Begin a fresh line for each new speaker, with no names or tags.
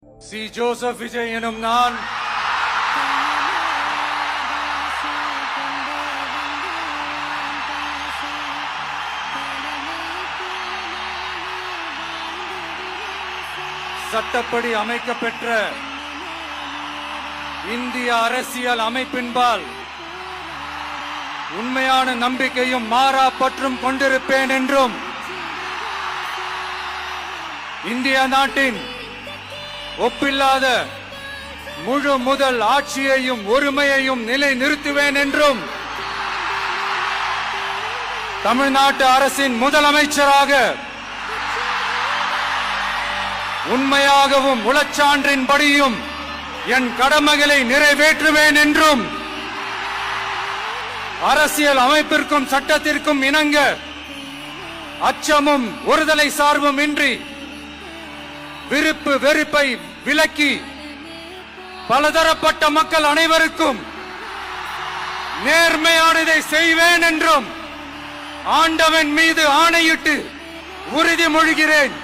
C Joseph Vijay எனும் நான் சட்டப்படி அமைக்கப்பெற்ற இந்திய அரசியல் அமைப்பின்பால் உண்மையான நம்பிக்கையும் மாறா பற்றும் கொண்டிருப்பேன் என்றும் இந்திய நாட்டின் ஒப்பில்லாத முழு முதல் ஆட்சியையும் ஒருமையையும் நிலை நிறுத்துவேன் என்றும் தமிழ்நாட்டு அரசின் முதலமைச்சராக உண்மையாகவும் உளச்சான்றின்படியும் என் கடமைகளை நிறைவேற்றுவேன் என்றும் அரசியல் அமைப்பிற்கும் சட்டத்திற்கும் இணங்க அச்சமும் ஒருதலை சார்பும் இன்றி விருப்பு வெறுப்பை விலக்கி பலதரப்பட்ட மக்கள் அனைவருக்கும் நேர்மையானதை செய்வேன் என்றும் ஆண்டவன் மீது ஆணையிட்டு உறுதிமொழிகிறேன்.